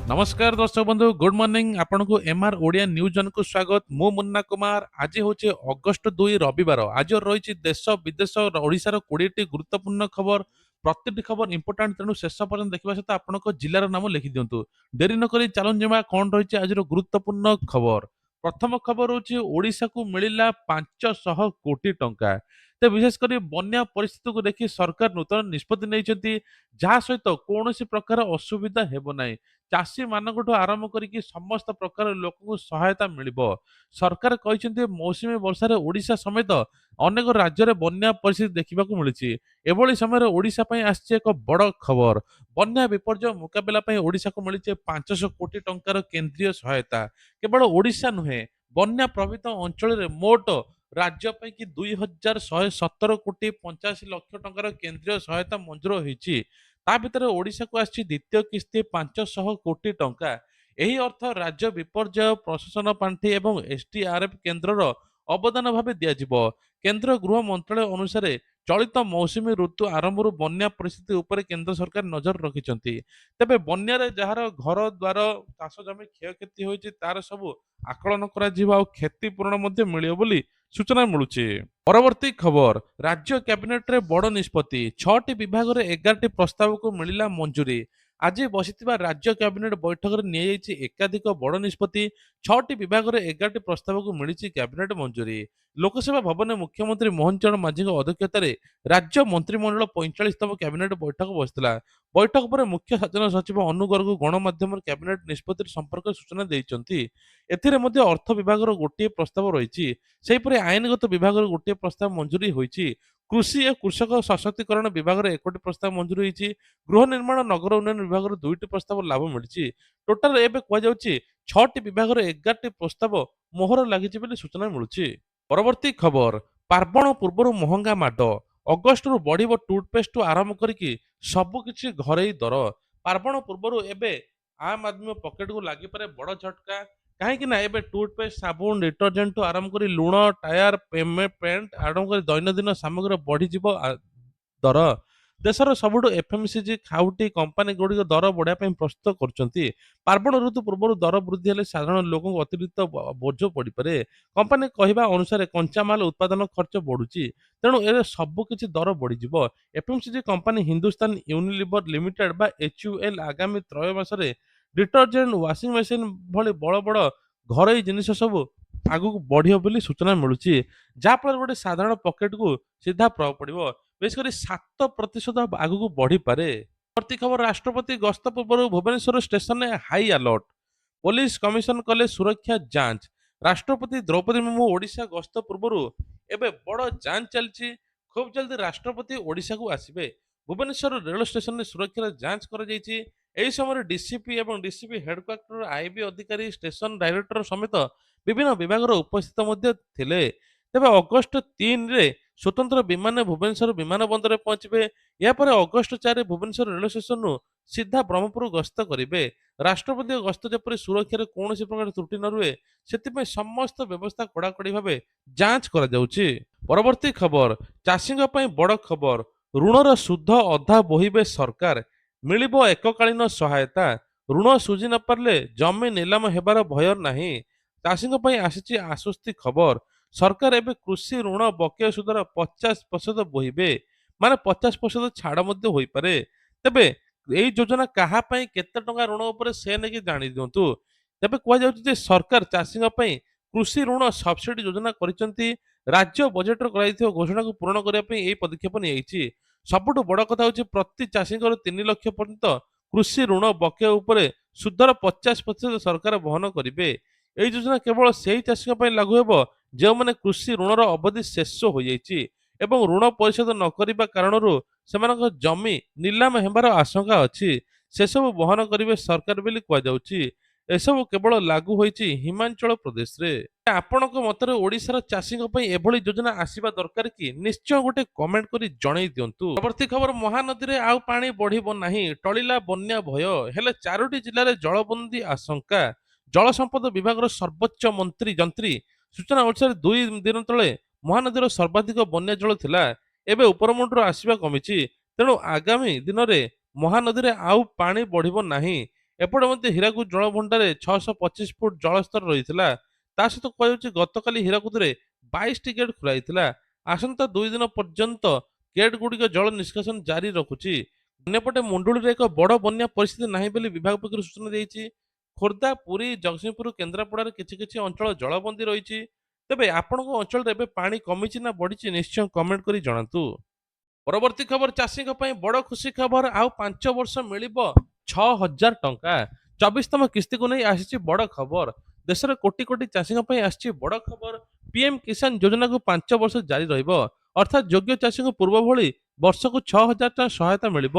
नमस्कार दर्शक बंधु गुड मॉर्निंग आपन को एमआर ओडिया न्यूज जन को स्वागत मु मुन्ना कुमार आज होचे अगस्त 2 रविवार आज रही देश विदेश ओडिशार 20 टी गुरुत्वपूर्ण खबर प्रत्येक खबर इंपोर्टेंट तेणु शेष पर्यंत देखा सहित आपण जिलार नाम लिखि दिंतु डेरी न करी चलन जमा कौन रही आज गुरुत्वपूर्ण खबर प्रथम खबर हूँ ओडिशा को मिलिला 500 कोटी टंका तो विशेषकर बन्या परिस्थिति को देखि सरकार नूतन निष्पत्ति नहीं जहाँ सहित कौन प्रकार असुविधा हेब ना चाषी मानकठू आरंभ करिकी समस्त प्रकार लोक सहायता मिलिब सरकार कहते मौसुमी वर्षार ओडिशा समेत अनेक राज्य में बन्या परिस्थिति देखा मिली एभली समय ओडिशा पई आछि एक बड़ खबर बन्या विपर्यय मुकाबला पई ओडिशा को मिली 500 कोटी टंकार केंद्रीय सहायता केवल ओडिशा नुहे बन्या प्रभावित अंचल मोट राज्य पई कि 2117 कोटी 85 लक्ष टंकार केंद्रीय सहायता मंजूर होईछि ता भितर ओडिशा को आछि द्वितीय किस्ती 500 कोटी टंका एही अर्थ राज्य विपर्यय प्रशासन पांठि एवं एसडीआरएफ केंद्रर अवदान भाव दियाजिब केंद्र गृह मंत्रालय अनुसार चलित मौसुमी ऋतु आरंभ बन्या परिस्थिति उपर केंद्र सरकार नजर रखिछंती तेबे बन्यारे जहार घर द्वार चाष जमी क्षयक्षति होईछि तार सब आकलन करा जिबा और क्षतिपूरण मध्ये मिलियो बोली सूचना मिलुछि परवर्ती खबर राज्य कैबिनेट रे बड़ निष्पत्ति 6टी विभाग रे 11टी प्रस्ताव को मिलिला मंजूरी आज बसिथिबा राज्य कैबिनेट बैठक रे नियाଯାଇଛି एकाधिक बड़ निष्पत्ति 6टी विभाग रे 11टी प्रस्ताव को मिलिछि कैबिनेट मंजूरी लोकसभा भवन में मुख्यमंत्री मोहन चरण माझी अध्यक्षतार राज्य मंत्रिमंडल 45तम कैबिनेट बैठक बसिथिला बैठक पर मुख्य शासन सचिव अनु गर्ग गणमाध्यम कैबिनेट निष्पत्ति संपर्क सूचना देइचंती एथिरे मध्ये अर्थ विभाग गोटे प्रस्ताव रही आईनगत विभाग गोटे प्रस्ताव मंजूरी होईछि कृषि और कृषक सशक्तिकरण विभाग एकोटी प्रस्ताव मंजूरी होईछि गृह निर्माण नगर उन्नयन विभाग दुईटी प्रस्ताव लाभ मिली टोटाल एबे कहुछि 6टी विभाग 11टी प्रस्ताव मोहर लगी सूचना मिलुछि परवर्ती खबर पार्वण पूर्व महंगा माड अगस्ट रु बढ़िबो टूथपेस्ट आरंभ करिकी सबकिछि घरेई दर पार्वण पूर्व एबे आम आदमी पकेट को लगी पारे बड़ झटका कहीं ना एबे टूथपेस्ट साबुन डिटर्जेंट टू आरंभ करी लुण टायर पेंट आरंभ करी दैनंदिन सामग्री बढ़ीज दर देशर सबुठ एफएमसीजी खाउटी कंपानी गुड़िक दर बढ़ाई प्रस्तुत कर पार्वण ऋतु पूर्व दर वृद्धि हेले साधारण लोक अतिरिक्त बोझ पड़ पारे कंपानी कहवा अनुसार कंचामाल उत्पादन खर्च बढ़ुची तेणु ए सबकि दर बढ़ीज एफएमसीजी कंपानी हिंदुस्तान यूनिलिवर लिमिटेड बा एचयूएल आगामी त्रय मासरे डिटर्जेंट वाशिंग मेसीन भली बड़ बड़ घरोई जिनिस सब आगु बढ़ियो बोली सूचना मिलुची जहाँफल गोटे साधारण पकेट को सीधा प्रभाव पड़ो विशेषकर 7% आगु बढ़ी पारे प्रति खबर राष्ट्रपति गस्त पूर्व भुवनेश्वर स्टेशन में हाई अलर्ट पुलिस कमिशन कले सुरक्षा जांच राष्ट्रपति द्रौपदी मुर्मू ओडिशा गस्त पूर्व एबे बड़ जांच चलती खूब जल्दी राष्ट्रपति ओडिशा को आसबे भुवनेश्वर रेल स्टेशन में सुरक्षार जांच कर यही समय डीसीपी और डीसीपी हेडक्वार्टर आईबी अधिकारी स्टेशन डायरेक्टर समेत विभिन्न विभाग उपस्थित थिले तेबे अगस्ट 3 रे स्वतंत्र विमान भुवनेश्वर विमान बंदर में पहुंचे यापर अगस्ट 4 भुवनेश्वर रेल स्टेशन सीधा ब्रह्मपुर गस्त करेंगे राष्ट्रपति गस्त जपरी सुरक्षार कौन प्रकार त्रुटि न रुहे से समस्त व्यवस्था कड़ाकड़ी भाव जांच परवर्ती खबर चाषी बड़ खबर ऋणर सुध अधा बोहिबे सरकार मिलिबो एककालीन सहायता ऋण सुझी न पारले जमी निलाम हेबार भय नाही चाषी आसीची आश्वस्ति खबर सरकार एबे कृषि ऋण बकेय सुधर 50% बोहिबे माने 50% छाड़ मध्य होई पारे तेबे एई योजना कहा पई केते टंका ऋण ऊपर से नेकी जानि दियंतु तेबे कुआ जाउची जे सरकार चाषी कृषि ऋण सब्सिडी योजना करिसंती राज्य बजेट कराइथियो घोषणा को पूर्ण करिया पई एई पदक्षेप नियैछि सबुठु बड़ कथा होची प्रति चाषी 3 लाख पर्यंत कृषि ऋण बकेय उपरे सुधर 50% सरकार वहन करिवे एई योजना केवल सेही चाषी पई लागू हेबो जो माने कृषि ऋणर अवधि शेष हो जाइछि एवं ऋण परिशोध न करिबा कारणरू सेमानक जमी निलाम हेबार आशंका अछि से सब वहन करिवे सरकार बोली कुआ जाउछि एसबु केवल लागू होइछि हिमाचल प्रदेश रे आपणक मतरे ओडिशार चाषी एभली योजना आसीबा दरकार कि निश्चय गोटे कमेंट करी जणै दियंतु परवर्ती खबर महानदी रे आउ पानी बढ़िबो नाही टळिला बन्या भय हेले 4टी जिल्ला रे जलबंदी आशंका जल संपद विभाग सर्वोच्च मंत्री जंत्री सूचना अनुसार 2 दिन तले महानदीर सर्वाधिक बन्या जल थिला एबे उपरमुंडर आसीबा कमिछि तेणु आगामी दिन रे महानदी रे आउ पानी बढ़िबो नाही ଏପଟେ ମଧ୍ୟ ହୀରାକୁଦ ଜଳଭଣ୍ଡାରରେ 625 ଫୁଟ ଜଳସ୍ତର ରହିଥିଲା। ତା ସହିତ କୁହାଯାଉଛି ଗତକାଲି ହୀରାକୁଦରେ 22ଟି ଗେଟ୍ ଖୋଲାଯାଇଥିଲା। ଆସନ୍ତା 2 ଦିନ ପର୍ଯ୍ୟନ୍ତ ଗେଟ୍ ଗୁଡ଼ିକ ଜଳ ନିଷ୍କାସନ ଜାରି ରଖୁଛି। ଅନ୍ୟପଟେ ମୁଣ୍ଡୁଳିରେ ଏକ ବଡ଼ ବନ୍ୟା ପରିସ୍ଥିତି ନାହିଁ ବୋଲି ବିଭାଗ ପକ୍ଷରୁ ସୂଚନା ଦେଇଛି। ଖୋର୍ଦ୍ଧା, ପୁରୀ, ଜଗତସିଂହପୁର, କେନ୍ଦ୍ରାପଡ଼ାରେ କିଛି କିଛି ଅଞ୍ଚଳ ଜଳବନ୍ଦୀ ରହିଛି। ତେବେ ଆପଣଙ୍କ ଅଞ୍ଚଳରେ ଏବେ ପାଣି କମିଛି ନା ବଢିଛି ନିଶ୍ଚୟ କମେଣ୍ଟ କରି ଜଣାନ୍ତୁ। ପରବର୍ତ୍ତୀ ଖବର ଚାଷୀଙ୍କ ପାଇଁ ବଡ଼ ଖୁସି ଖବର, ଆଉ 5 ବର୍ଷ ମିଳିବ 6,000 ଟଙ୍କା। 24ତମ କିସ୍ତିକୁ ନେଇ ଆସିଛି ବଡ଼ ଖବର। ଦେଶର କୋଟି କୋଟି ଚାଷୀଙ୍କ ପାଇଁ ଆସିଛି ବଡ଼ ଖବର। ପିଏମ କିଷାନ ଯୋଜନାକୁ 5 ବର୍ଷ ଜାରି ରହିବ। ଅର୍ଥାତ୍ ଯୋଗ୍ୟ ଚାଷୀଙ୍କୁ ପୂର୍ବ ଭଳି ବର୍ଷକୁ 6,000 ଟଙ୍କା ସହାୟତା ମିଳିବ।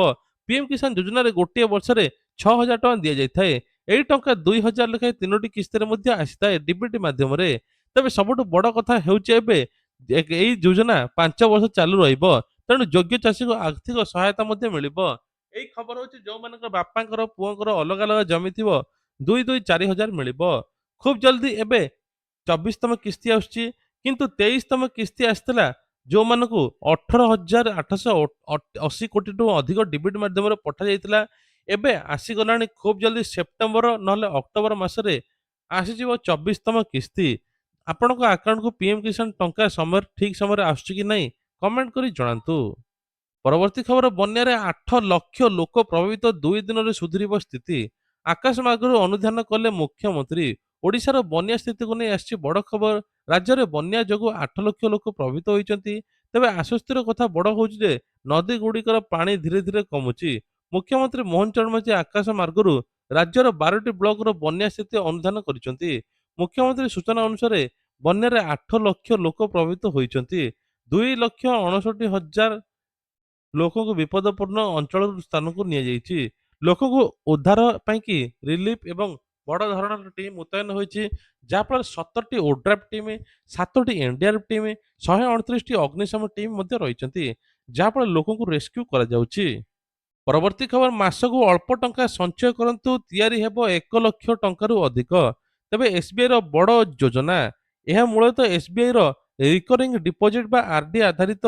ପିଏମ କିଷାନ ଯୋଜନାରେ ଗୋଟିଏ ବର୍ଷରେ 6,000 ଟଙ୍କା ଦିଆଯାଇଥାଏ। ଏହି ଟଙ୍କା 2,000 ଲେଖାଏଁ 3ଟି କିସ୍ତିରେ ମଧ୍ୟ ଆସିଥାଏ ଡିବିଟି ମାଧ୍ୟମରେ। ତେବେ ସବୁଠୁ ବଡ଼ କଥା ହେଉଛି ଏବେ ଏହି ଯୋଜନା 5 ବର୍ଷ ଚାଲୁ ରହିବ। ତେଣୁ ଯୋଗ୍ୟ ଚାଷୀଙ୍କୁ ଆର୍ଥିକ ସହାୟତା ମଧ୍ୟ ମିଳିବ। ଏଇ ଖବର ହଉଛି ଯୋଉମାନଙ୍କ ବାପାଙ୍କର ପୁଅଙ୍କର ଅଲଗା ଅଲଗା ଜମି ଥିବ 2-4 ହଜାର ମିଳିବ। ଖୁବ୍ ଜଲ୍ଦି ଏବେ 24ତମ କିସ୍ତି ଆସୁଛି। କିନ୍ତୁ 23ତମ କିସ୍ତି ଆସିଥିଲା ଯୋଉମାନଙ୍କୁ 18,880 କୋଟି ଟଙ୍କା ଅଧିକ ଡିବିଟ୍ ମାଧ୍ୟମରେ ପଠାଯାଇଥିଲା। ଏବେ ଆସିଗଲାଣି ଖୁବ୍ ଜଲ୍ଦି ସେପ୍ଟେମ୍ବର ନହେଲେ ଅକ୍ଟୋବର ମାସରେ ଆସିଯିବ 24ତମ କିସ୍ତି। ଆପଣଙ୍କ ଆକାଉଣ୍ଟକୁ ପିଏମ କିଷାନ ଟଙ୍କା ସମୟରେ ଠିକ ସମୟରେ ଆସୁଛି କି ନାହିଁ କମେଣ୍ଟ କରି ଜଣାନ୍ତୁ। ପରବର୍ତ୍ତୀ ଖବର, ବନ୍ୟାରେ 8 ଲକ୍ଷ ଲୋକ ପ୍ରଭାବିତ, 2 ଦିନରେ ସୁଧୁରିବ ସ୍ଥିତି। ଆକାଶମାର୍ଗରୁ ଅନୁଧ୍ୟାନ କଲେ ମୁଖ୍ୟମନ୍ତ୍ରୀ। ଓଡ଼ିଶାର ବନ୍ୟା ସ୍ଥିତିକୁ ନେଇ ଆସିଛି ବଡ଼ ଖବର। ରାଜ୍ୟରେ ବନ୍ୟା ଯୋଗୁଁ 8 ଲକ୍ଷ ଲୋକ ପ୍ରଭାବିତ ହୋଇଛନ୍ତି। ତେବେ ଆଶ୍ୱସ୍ତିର କଥା ବଡ଼ ହେଉଛି ଯେ ନଦୀ ଗୁଡ଼ିକର ପାଣି ଧୀରେ ଧୀରେ କମୁଛି। ମୁଖ୍ୟମନ୍ତ୍ରୀ ମୋହନ ଚରଣ ମାଝୀ ଆକାଶ ମାର୍ଗରୁ ରାଜ୍ୟର 12ଟି ବ୍ଲକର ବନ୍ୟା ସ୍ଥିତି ଅନୁଧ୍ୟାନ କରିଛନ୍ତି। ମୁଖ୍ୟମନ୍ତ୍ରୀ ସୂଚନା ଅନୁସାରେ ବନ୍ୟାରେ 8 ଲକ୍ଷ ଲୋକ ପ୍ରଭାବିତ ହୋଇଛନ୍ତି। 2,59,000 ଲୋକଙ୍କୁ ବିପଦପୂର୍ଣ୍ଣ ଅଞ୍ଚଳ ସ୍ଥାନକୁ ନିଆଯାଇଛି। ଲୋକଙ୍କୁ ଉଦ୍ଧାର ପାଇଁ ରିଲିଫ ଏବଂ ବଡ଼ ଧରଣର ଟିମ୍ ମୁତୟନ ହୋଇଛି। ଯାହାଫଳରେ 17ଟି ଓଡ୍ରାଫ୍ ଟିମ୍, 7ଟି ଏନଡିଆରଏଫ୍ ଟିମ୍, 138ଟି ଅଗ୍ନିଶମ ଟିମ୍ ମଧ୍ୟ ରହିଛନ୍ତି। ଯାହାଫଳରେ ଲୋକଙ୍କୁ ରେସ୍କ୍ୟୁ କରାଯାଉଛି। ପରବର୍ତ୍ତୀ ଖବର, ମାସକୁ ଅଳ୍ପ ଟଙ୍କା ସଞ୍ଚୟ କରନ୍ତୁ, ତିଆରି ହେବ 1 ଲକ୍ଷ ଟଙ୍କାରୁ ଅଧିକ। ତେବେ ଏସ୍ବିଆଇର ବଡ଼ ଯୋଜନା। ଏହା ମୂଳତଃ ଏସ୍ବିଆଇର ରିକରିଂ ଡିପୋଜିଟ୍ ବା ଆର୍ଡି ଆଧାରିତ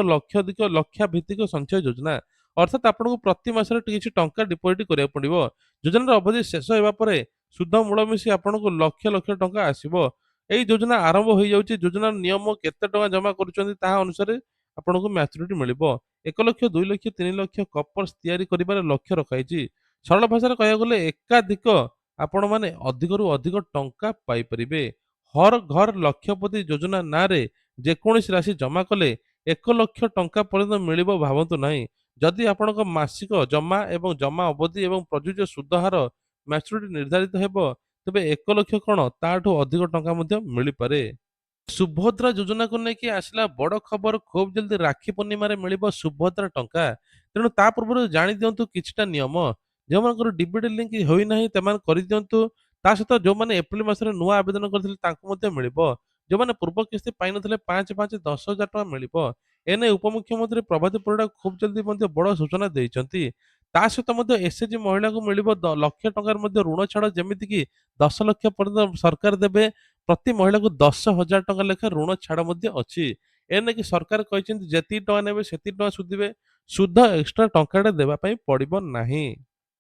ଲକ୍ଷ୍ୟାଭିତ୍ତିକ ସଞ୍ଚୟ ଯୋଜନା। ଅର୍ଥାତ୍ ଆପଣଙ୍କୁ ପ୍ରତି ମାସରେ କିଛି ଟଙ୍କା ଡିପୋଜିଟ୍ କରିବାକୁ ପଡ଼ିବ। ଯୋଜନାର ଅବଧି ଶେଷ ହେବା ପରେ ସୁଧ ମୂଳ ମିଶି ଆପଣଙ୍କୁ ଲକ୍ଷ ଲକ୍ଷ ଟଙ୍କା ଆସିବ। ଏହି ଯୋଜନା ଆରମ୍ଭ ହୋଇଯାଉଛି। ଯୋଜନାର ନିୟମ, କେତେ ଟଙ୍କା ଜମା କରୁଛନ୍ତି ତାହା ଅନୁସାରେ ଆପଣଙ୍କୁ ମ୍ୟାଚୁରିଟି ମିଳିବ। 1 ଲକ୍ଷ, 2 ଲକ୍ଷ, 3 ଲକ୍ଷ କପର୍ସ ତିଆରି କରିବାର ଲକ୍ଷ୍ୟ ରଖାଯାଇଛି। ସରଳ ଭାଷାରେ କହିବାକୁ ଗଲେ ଏକାଧିକ ଆପଣମାନେ ଅଧିକରୁ ଅଧିକ ଟଙ୍କା ପାଇପାରିବେ। ହର ଘର ଲକ୍ଷପତି ଯୋଜନା ନାଁରେ ଯେକୌଣସି ରାଶି ଜମା କଲେ 1 ଲକ୍ଷ ଟଙ୍କା ପର୍ଯ୍ୟନ୍ତ ମିଳିବ ଭାବନ୍ତୁ ନାହିଁ। ଯଦି ଆପଣଙ୍କ ମାସିକ ଜମା ଏବଂ ଜମା ଅବଧି ଏବଂ ପ୍ରଯୁଜ୍ୟ ସୁଧ ହାର ମ୍ୟାଚୁରିଟି ନିର୍ଦ୍ଧାରିତ ହେବ, ତେବେ 1 ଲକ୍ଷ କଣ ତାଠୁ ଅଧିକ ଟଙ୍କା ମଧ୍ୟ ମିଳିପାରେ। ସୁଭଦ୍ରା ଯୋଜନାକୁ ନେଇକି ଆସିଲା ବଡ଼ ଖବର। ଖୁବ୍ ଜଲ୍ଦି ରାକ୍ଷୀ ପୂର୍ଣ୍ଣିମାରେ ମିଳିବ ସୁଭଦ୍ରା ଟଙ୍କା। ତେଣୁ ତା ପୂର୍ବରୁ ଜାଣି ଦିଅନ୍ତୁ କିଛିଟା ନିୟମ। ଯେଉଁମାନଙ୍କର ଡିବିଟି ଲିଙ୍କ ହୋଇନାହିଁ ସେମାନେ କରିଦିଅନ୍ତୁ। ତା ସହିତ ଯେଉଁମାନେ ଏପ୍ରିଲ ମାସରେ ନୂଆ ଆବେଦନ କରିଥିଲେ ତାଙ୍କୁ ମଧ୍ୟ ମିଳିବ। ଯେଉଁମାନେ ପୂର୍ବ କିସ୍ତି ପାଇନଥିଲେ 5,5,10,000 ଟଙ୍କା ମିଳିବ। ଏନେଇ ଉପମୁଖ୍ୟମନ୍ତ୍ରୀ ପ୍ରଭାତୀ ପରିଡ଼ା ଖୁବ୍ ଜଲ୍ଦି ମଧ୍ୟ ବଡ଼ ସୂଚନା ଦେଇଛନ୍ତି। ତା ସହିତ ମଧ୍ୟ ଏସଏଚଜି ମହିଳାଙ୍କୁ ମିଳିବ ଲକ୍ଷେ ଟଙ୍କାର ମଧ୍ୟ ଋଣ ଛାଡ଼, ଯେମିତିକି 10 ଲକ୍ଷ ପର୍ଯ୍ୟନ୍ତ ସରକାର ଦେବେ। ପ୍ରତି ମହିଳାକୁ 10,000 ଟଙ୍କା ଲେଖା ଋଣ ଛାଡ଼ ମଧ୍ୟ ଅଛି। ଏନେଇକି ସରକାର କହିଛନ୍ତି ଯେତିକି ଟଙ୍କା ନେବେ ସେତିକି ଟଙ୍କା ସୁଧିବେ। ସୁଧ ଏକ୍ସଟ୍ରା ଟଙ୍କାଟେ ଦେବା ପାଇଁ ପଡ଼ିବ ନାହିଁ।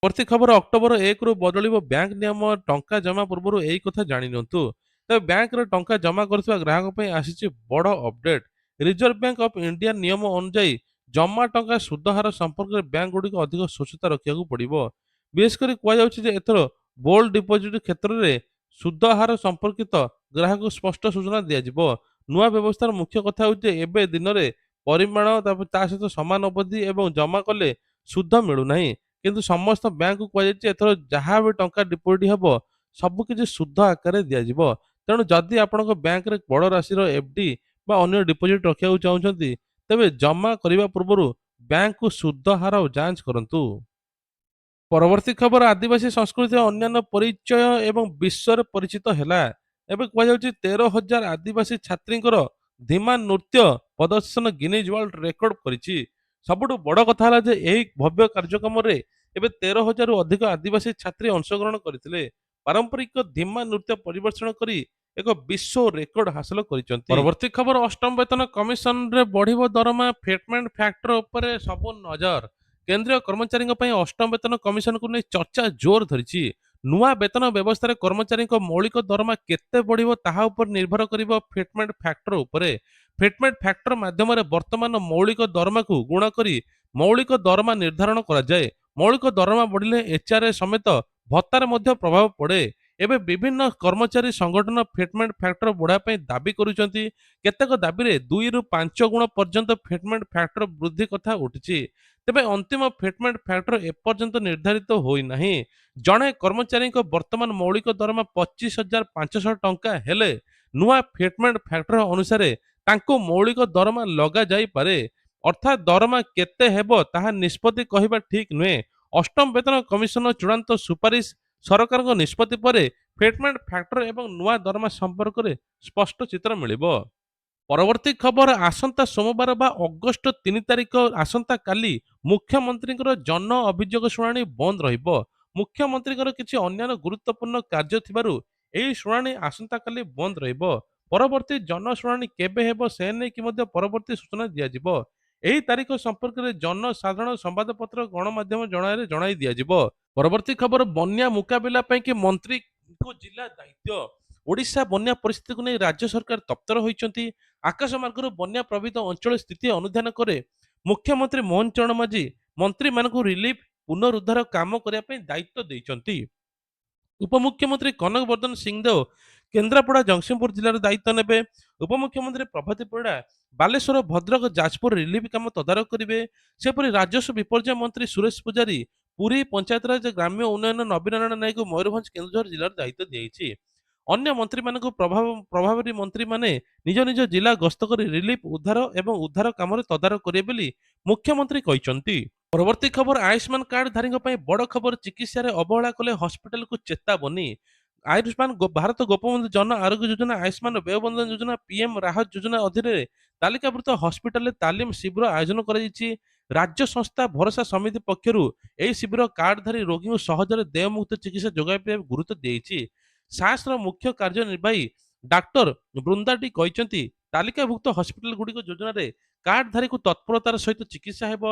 ପରବର୍ତ୍ତୀ ଖବର, ଅକ୍ଟୋବର 1ରୁ ବଦଳିବ ବ୍ୟାଙ୍କ ନିୟମ। ଟଙ୍କା ଜମା ପୂର୍ବରୁ ଏହି କଥା ଜାଣି ନିଅନ୍ତୁ। ତେବେ ବ୍ୟାଙ୍କରେ ଟଙ୍କା ଜମା କରୁଥିବା ଗ୍ରାହକ ପାଇଁ ଆସିଛି ବଡ଼ update. Reserve bank of India ନିୟମ ଅନୁଯାୟୀ ଜମା ଟଙ୍କା ସୁଧ ହାର ସମ୍ପର୍କରେ ବ୍ୟାଙ୍କ ଗୁଡ଼ିକ ଅଧିକ ସ୍ୱଚ୍ଛତା ରଖିବାକୁ ପଡ଼ିବ। ବିଶେଷ କରି କୁହାଯାଉଛି ଯେ ଏଥର ବୋଲ୍ଡ ଡିପୋଜିଟ୍ କ୍ଷେତ୍ରରେ ସୁଧ ହାର ସମ୍ପର୍କିତ ଗ୍ରାହକଙ୍କୁ ସ୍ପଷ୍ଟ ସୂଚନା ଦିଆଯିବ। ନୂଆ ବ୍ୟବସ୍ଥାର ମୁଖ୍ୟ କଥା ହେଉଛି ଯେ ଏବେ ଦିନରେ ପରିମାଣ, ତାପରେ ତା ସହିତ ସମାନ ଅବଧି ଏବଂ ଜମା କଲେ ସୁଧ ମିଳୁନାହିଁ। କିନ୍ତୁ ସମସ୍ତ ବ୍ୟାଙ୍କକୁ କୁହାଯାଇଛି ଏଥର ଯାହା ବି ଟଙ୍କା ଡିପୋଜିଟ୍ ହେବ ସବୁ କିଛି ସୁଧ ଆକାରରେ ଦିଆଯିବ। ତେଣୁ ଯଦି ଆପଣଙ୍କ ବ୍ୟାଙ୍କରେ ବଡ଼ ରାଶିର ଏଫ୍ଡି ବା ଅନ୍ୟ ଡିପୋଜିଟ୍ ରଖିବାକୁ ଚାହୁଁଛନ୍ତି, ତେବେ ଜମା କରିବା ପୂର୍ବରୁ ବ୍ୟାଙ୍କକୁ ସୁଧ ହାର ଯାଞ୍ଚ କରନ୍ତୁ। ପରବର୍ତ୍ତୀ ଖବର, ଆଦିବାସୀ ସଂସ୍କୃତିର ଅନ୍ୟାନ୍ୟ ପରିଚୟ ଏବଂ ବିଶ୍ୱରେ ପରିଚିତ ହେଲା। ଏବେ କୁହାଯାଉଛି 13,000 ଆଦିବାସୀ ଛାତ୍ରୀଙ୍କର ଧିମା ନୃତ୍ୟ ପ୍ରଦର୍ଶନ ଗିନିଜ୍ ୱାର୍ଲଡ ରେକର୍ଡ କରିଛି। ସବୁଠୁ ବଡ଼ କଥା ହେଲା ଯେ ଏହି ଭବ୍ୟ କାର୍ଯ୍ୟକ୍ରମରେ ଏବେ 13,000ରୁ ଅଧିକ ଆଦିବାସୀ ଛାତ୍ରୀ ଅଂଶଗ୍ରହଣ କରିଥିଲେ। ପାରମ୍ପରିକ ଧିମା ନୃତ୍ୟ ପରିବେଷଣ କରି ଏକ ବିଶ୍ୱ ରେକର୍ଡ ହାସଲ କରିଛନ୍ତି। ପରବର୍ତ୍ତୀ ଖବର, ଅଷ୍ଟମ ବେତନ କମିଶନରେ ବଢିବ ଦରମା। ଫିଟମେଣ୍ଟ ଫ୍ୟାକ୍ଟର ଉପରେ ସବୁ ନଜର। କେନ୍ଦ୍ରୀୟ କର୍ମଚାରୀଙ୍କ ପାଇଁ ଅଷ୍ଟମ ବେତନ କମିଶନକୁ ନେଇ ଚର୍ଚ୍ଚା ଜୋର ଧରିଛି। ନୂଆ ବେତନ ବ୍ୟବସ୍ଥାରେ କର୍ମଚାରୀଙ୍କ ମୌଳିକ ଦରମା କେତେ ବଢ଼ିବ ତାହା ଉପରେ ନିର୍ଭର କରିବ ଫିଟମେଣ୍ଟ ଫ୍ୟାକ୍ଟର ଉପରେ। ଫିଟମେଣ୍ଟ ଫ୍ୟାକ୍ଟର ମାଧ୍ୟମରେ ବର୍ତ୍ତମାନ ମୌଳିକ ଦରମାକୁ ଗୁଣ କରି ମୌଳିକ ଦରମା ନିର୍ଦ୍ଧାରଣ କରାଯାଏ। ମୌଳିକ ଦରମା ବଢ଼ିଲେ ଏଚ୍ଆର୍ଏ ସମେତ ଭତ୍ତାରେ ମଧ୍ୟ ପ୍ରଭାବ ପଡ଼େ। ଏବେ ବିଭିନ୍ନ କର୍ମଚାରୀ ସଂଗଠନ ଫିଟମେଣ୍ଟ ଫ୍ୟାକ୍ଟର ବଢ଼ାଇବା ପାଇଁ ଦାବି କରୁଛନ୍ତି। କେତେକ ଦାବିରେ 2ରୁ 5 ଗୁଣ ପର୍ଯ୍ୟନ୍ତ ଫିଟମେଣ୍ଟ ଫ୍ୟାକ୍ଟର ବୃଦ୍ଧି କଥା ଉଠିଛି। ତେବେ ଅନ୍ତିମ ଫିଟମେଣ୍ଟ ଫ୍ୟାକ୍ଟର ଏପର୍ଯ୍ୟନ୍ତ ନିର୍ଦ୍ଧାରିତ ହୋଇନାହିଁ। ଜଣେ କର୍ମଚାରୀଙ୍କ ବର୍ତ୍ତମାନ ମୌଳିକ ଦରମା 25,500 ଟଙ୍କା ହେଲେ ନୂଆ ଫିଟମେଣ୍ଟ ଫ୍ୟାକ୍ଟର ଅନୁସାରେ ତାଙ୍କୁ ମୌଳିକ ଦରମା ଲଗାଯାଇପାରେ। ଅର୍ଥାତ୍ ଦରମା କେତେ ହେବ ତାହା ନିଷ୍ପତ୍ତି କହିବା ଠିକ୍ ନୁହେଁ। ଅଷ୍ଟମ ବେତନ କମିଶନର ଚୂଡ଼ାନ୍ତ ସୁପାରିଶ ସରକାରଙ୍କ ନିଷ୍ପତ୍ତି ପରେ ଫିଟମେଣ୍ଟ ଫ୍ୟାକ୍ଟର ଏବଂ ନୂଆ ଦରମା ସମ୍ପର୍କରେ ସ୍ପଷ୍ଟ ଚିତ୍ର ମିଳିବ। ପରବର୍ତ୍ତୀ ଖବର ଆସନ୍ତା ସୋମବାର ବା ଅଗଷ୍ଟ 3 ତାରିଖ ଆସନ୍ତାକାଲି ମୁଖ୍ୟମନ୍ତ୍ରୀଙ୍କର ଜନ ଅଭିଯୋଗ ଶୁଣାଣି ବନ୍ଦ ରହିବ। ମୁଖ୍ୟମନ୍ତ୍ରୀଙ୍କର କିଛି ଅନ୍ୟାନ୍ୟ ଗୁରୁତ୍ୱପୂର୍ଣ୍ଣ କାର୍ଯ୍ୟ ଥିବାରୁ ଏହି ଶୁଣାଣି ଆସନ୍ତାକାଲି ବନ୍ଦ ରହିବ। ପରବର୍ତ୍ତୀ ଜନ ଶୁଣାଣି କେବେ ହେବ ସେ ନେଇକି ମଧ୍ୟ ପରବର୍ତ୍ତୀ ସୂଚନା ଦିଆଯିବ। ଏହି ତାରିଖ ସମ୍ପର୍କରେ ଜନସାଧାରଣ ସମ୍ବାଦପତ୍ର ଗଣମାଧ୍ୟମ ଜଣାଇ ଦିଆଯିବ। ପରବର୍ତ୍ତୀ ଖବର ବନ୍ୟା ମୁକାବିଲା ପାଇଁ କି ମନ୍ତ୍ରୀଙ୍କୁ ଜିଲ୍ଲା ଦାୟିତ୍ୱ। ଓଡ଼ିଶା ବନ୍ୟା ପରିସ୍ଥିତିକୁ ନେଇ ରାଜ୍ୟ ସରକାର ତତ୍ପର ହୋଇଛନ୍ତି। ଆକାଶମାର୍ଗରୁ ବନ୍ୟା ପ୍ରଭାବିତ ଅଞ୍ଚଳ ସ୍ଥିତି ଅନୁଧ୍ୟାନ କରି ମୁଖ୍ୟମନ୍ତ୍ରୀ ମୋହନ ଚରଣ ମାଝୀ ମନ୍ତ୍ରୀମାନଙ୍କୁ ରିଲିଫ ପୁନରୁଦ୍ଧାର କାମ କରିବା ପାଇଁ ଦାୟିତ୍ୱ ଦେଇଛନ୍ତି। ଉପମୁଖ୍ୟମନ୍ତ୍ରୀ କନକ ବର୍ଦ୍ଧନ ସିଂହଦେଓ କେନ୍ଦ୍ରାପଡ଼ା ଜଗତସିଂହପୁର ଜିଲ୍ଲାର ଦାୟିତ୍ୱ ନେବେ। ଉପମୁଖ୍ୟମନ୍ତ୍ରୀ ପ୍ରଭାତୀ ପରିଡ଼ା ବାଲେଶ୍ୱର ଭଦ୍ରକ ଯାଜପୁର ରିଲିଫ କାମ ତଦାରଖ କରିବେ। ସେପରି ରାଜସ୍ୱ ବିପର୍ଯ୍ୟୟ ମନ୍ତ୍ରୀ ସୁରେଶ ପୂଜାରୀ ପୁରୀ ପଞ୍ଚାୟତରାଜ ଗ୍ରାମ୍ୟ ଉନ୍ନୟନ ନବୀନ ନାରାୟଣ ନାୟକଙ୍କୁ ମୟୂରଭଞ୍ଜ କେନ୍ଦୁଝର ଜିଲ୍ଲାର ଦାୟିତ୍ୱ ଦିଆଯାଇଛି। ଅନ୍ୟ ମନ୍ତ୍ରୀମାନଙ୍କୁ ପ୍ରଭାବୀ ମନ୍ତ୍ରୀମାନେ ନିଜ ନିଜ ଜିଲ୍ଲା ଗସ୍ତ କରି ରିଲିଫ ଉଦ୍ଧାର ଏବଂ ଉଦ୍ଧାର କାମରେ ତଦାରଖ କରିବେ ବୋଲି ମୁଖ୍ୟମନ୍ତ୍ରୀ କହିଛନ୍ତି। ପରବର୍ତ୍ତୀ ଖବର ଆୟୁଷ୍ମାନ କାର୍ଡ ଧାରୀଙ୍କ ପାଇଁ ବଡ଼ ଖବର ଚିକିତ୍ସାରେ ଅବହେଳା କଲେ ହସ୍ପିଟାଲକୁ ଚେତାବନୀ। ଆୟୁଷ୍ମାନ ଭାରତ ଗୋପବନ୍ଧୁ ଜନ ଆରୋଗ୍ୟ ଯୋଜନା ଆୟୁଷ୍ମାନ ବ୍ୟୟବନ୍ଧନ ଯୋଜନା ପିଏମ ରାହତ ଯୋଜନା ଅଧୀନରେ ତାଲିକାଭୁକ୍ତ ହସ୍ପିଟାଲରେ ତାଲିମ ଶିବିର ଆୟୋଜନ କରାଯାଇଛି। ରାଜ୍ୟ ସଂସ୍ଥା ଭରସା ସମିତି ପକ୍ଷରୁ ଏହି ଶିବିର କାର୍ଡଧାରୀ ରୋଗୀଙ୍କୁ ସହଜରେ ଦେୟମୁକ୍ତ ଚିକିତ୍ସା ଯୋଗାଇବା ପାଇଁ ଗୁରୁତ୍ୱ ଦିଆଯାଇଛି। ସାସ୍ର ମୁଖ୍ୟ କାର୍ଯ୍ୟନିର୍ବାହୀ ଡାକ୍ତର ବୃନ୍ଦାଟି କହିଛନ୍ତି ତାଲିକାଭୁକ୍ତ ହସ୍ପିଟାଲ ଗୁଡ଼ିକ ଯୋଜନାରେ କାର୍ଡଧାରୀଙ୍କୁ ତତ୍ପରତାର ସହିତ ଚିକିତ୍ସା ହେବ।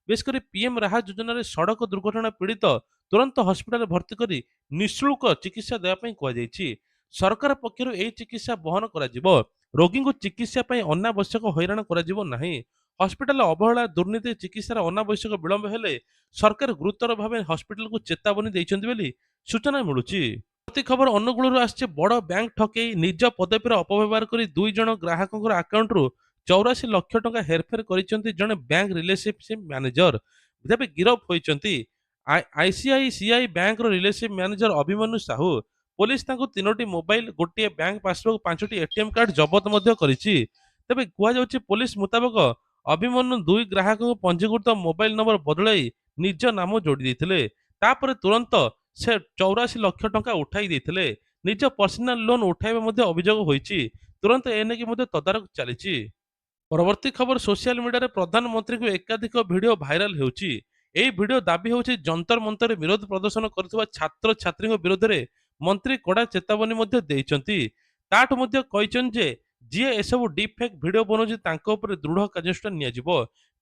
ବିଶେଷ କରି ପିଏମ ରାହତ ଯୋଜନାରେ ସଡ଼କ ଦୁର୍ଘଟଣା ପୀଡ଼ିତ ତୁରନ୍ତ ହସ୍ପିଟାଲରେ ଭର୍ତ୍ତି କରି ନିଃଶୁଳ୍କ ଚିକିତ୍ସା ଦେବା ପାଇଁ କୁହାଯାଇଛି। ସରକାର ପକ୍ଷରୁ ଏହି ଚିକିତ୍ସା ବହନ କରାଯିବ। ରୋଗୀଙ୍କୁ ଚିକିତ୍ସା ପାଇଁ ଅନାବଶ୍ୟକ ହଇରାଣ କରାଯିବ ନାହିଁ। ହସ୍ପିଟାଲ ଅବହେଳା ଦୁର୍ନୀତି ଚିକିତ୍ସାର ଅନାବଶ୍ୟକ ବିଳମ୍ବ ହେଲେ ସରକାର ଗୁରୁତର ଭାବେ ହସ୍ପିଟାଲକୁ ଚେତାବନୀ ଦେଇଛନ୍ତି ବୋଲି ସୂଚନା ମିଳୁଛି। ପ୍ରତି ଖବର ଅନୁଗୁଳରୁ ଆସିছে ବଡ଼ ବ୍ୟାଙ୍କ ଠକେଇ ନିଜ ପଦବୀର ଅପବ୍ୟବହାର କରି 2 ଜଣ ଗ୍ରାହକଙ୍କ ଆକାଉଣ୍ଟରୁ 84 ଲକ୍ଷ ଟଙ୍କା ହେରଫେର କରିଛନ୍ତି ଜଣେ ବ୍ୟାଙ୍କ ରିଲେସନସିପ୍ ମ୍ୟାନେଜର। ତେବେ ଗିରଫ ହୋଇଛନ୍ତି ଆଇସିଆଇସିଆଇ ବ୍ୟାଙ୍କର relationship manager Abhimanyu Sahu. Police ତାଙ୍କୁ 3ଟି ମୋବାଇଲ, ଗୋଟିଏ ବ୍ୟାଙ୍କ ପାସବୁକ୍, 5ଟି ଏଟିଏମ୍ କାର୍ଡ ଜବତ ମଧ୍ୟ କରିଛି। ତେବେ କୁହାଯାଉଛି ପୋଲିସ ମୁତାବକ ଅଭିମନ୍ୟୁ 2 ଗ୍ରାହକଙ୍କୁ ପଞ୍ଜୀକୃତ ମୋବାଇଲ ନମ୍ବର ବଦଳାଇ ନିଜ ନାମ ଯୋଡ଼ି ଦେଇଥିଲେ। ତାପରେ ତୁରନ୍ତ ସେ 84 ଲକ୍ଷ ଟଙ୍କା ଉଠାଇ ଦେଇଥିଲେ। ନିଜ ପର୍ସନାଲ ଲୋନ ଉଠାଇବା ମଧ୍ୟ ଅଭିଯୋଗ ହୋଇଛି। ତୁରନ୍ତ ଏନେଇକି ମଧ୍ୟ ତଦାରଖ ଚାଲିଛି। ପରବର୍ତ୍ତୀ ଖବର ସୋସିଆଲ ମିଡିଆରେ ପ୍ରଧାନମନ୍ତ୍ରୀଙ୍କୁ ଏକାଧିକ ଭିଡିଓ ଭାଇରାଲ ହେଉଛି। ଏହି ଭିଡିଓ ଦାବି ହେଉଛି ଜନ୍ତର ମନ୍ତରରେ ବିରୋଧ ପ୍ରଦର୍ଶନ କରୁଥିବା ଛାତ୍ରଛାତ୍ରୀଙ୍କ ବିରୋଧରେ ମନ୍ତ୍ରୀ କଡ଼ା ଚେତାବନୀ ମଧ୍ୟ ଦେଇଛନ୍ତି। ତାଠୁ ମଧ୍ୟ କହିଛନ୍ତି ଯେ ଯିଏ ଏସବୁ ଡିପ୍ ଫେକ୍ ଭିଡିଓ ବନାଉଛି ତାଙ୍କ ଉପରେ ଦୃଢ କାର୍ଯ୍ୟାନୁଷ୍ଠାନ ନିଆଯିବ।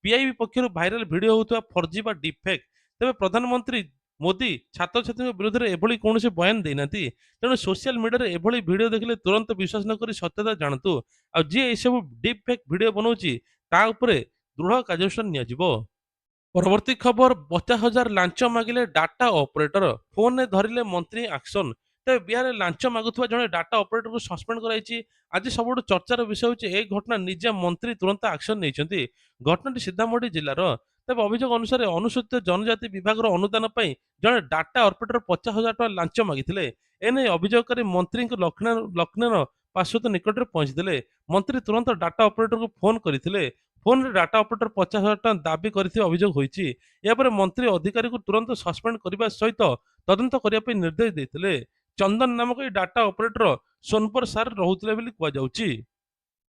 ପିଆଇବି ପକ୍ଷରୁ ଭାଇରାଲ ଭିଡିଓ ହେଉଥିବା ଫର୍ଜି ବା ଡିପ୍ ଫେକ୍। ତେବେ ପ୍ରଧାନମନ୍ତ୍ରୀ ମୋଦି ଛାତ୍ରଛାତ୍ରୀଙ୍କ ବିରୋଧରେ ଏଭଳି କୌଣସି ବୟାନ ଦେଇନାହାନ୍ତି। ତେଣୁ ସୋସିଆଲ ମିଡିଆରେ ଏଭଳି ଭିଡିଓ ଦେଖିଲେ ତୁରନ୍ତ ବିଶ୍ୱାସ ନ କରି ସତ୍ୟତା ଜାଣନ୍ତୁ। ଆଉ ଯିଏ ଏସବୁ ଡିପ୍ ଫେକ୍ ଭିଡିଓ ବନାଉଛି ତା ଉପରେ ଦୃଢ କାର୍ଯ୍ୟାନୁଷ୍ଠାନ ନିଆଯିବ। ପରବର୍ତ୍ତୀ ଖବର 50,000 ଲାଞ୍ଚ ମାଗିଲେ ଡାଟା ଅପରେଟର, ଫୋନରେ ଧରିଲେ ମନ୍ତ୍ରୀ ଆକ୍ସନ। ତେବେ ବିହାରରେ ଲାଞ୍ଚ ମାଗୁଥିବା ଜଣେ ଡାଟା ଅପରେଟରକୁ ସସ୍ପେଣ୍ଡ କରାଯାଇଛି। ଆଜି ସବୁଠୁ ଚର୍ଚ୍ଚାର ବିଷୟ ହେଉଛି ଏହି ଘଟଣା ନିଜେ ମନ୍ତ୍ରୀ ତୁରନ୍ତ ଆକ୍ସନ ନେଇଛନ୍ତି। ଘଟଣାଟି ସିଧାମଢି ଜିଲ୍ଲାର। ତେବେ ଅଭିଯୋଗ ଅନୁସାରେ ଅନୁସୂଚିତ ଜନଜାତି ବିଭାଗର ଅନୁଦାନ ପାଇଁ ଜଣେ ଡାଟା ଅପରେଟର 50,000 ଟଙ୍କା ଲାଞ୍ଚ ମାଗିଥିଲେ। ଏନେଇ ଅଭିଯୋଗକାରୀ ମନ୍ତ୍ରୀଙ୍କ ଲକ୍ଷ୍ନୌର ପାର୍ଶ୍ୱତ ନିକଟରେ ପହଞ୍ଚିଥିଲେ। ମନ୍ତ୍ରୀ ତୁରନ୍ତ ଡାଟା ଅପରେଟରକୁ ଫୋନ କରିଥିଲେ। ଫୋନରେ ଡାଟା ଅପରେଟର 50,000 ଟଙ୍କା ଦାବି କରିଥିବା ଅଭିଯୋଗ ହୋଇଛି। ଏହାପରେ ମନ୍ତ୍ରୀ ଅଧିକାରୀଙ୍କୁ ତୁରନ୍ତ ସସ୍ପେଣ୍ଡ କରିବା ସହିତ ତଦନ୍ତ କରିବା ପାଇଁ ନିର୍ଦ୍ଦେଶ ଦେଇଥିଲେ। ଚନ୍ଦନ ନାମକ ଏହି ଡାଟା ଅପରେଟର ସୋନପୁର ସାର୍ ରହୁଥିଲେ ବୋଲି କୁହାଯାଉଛି।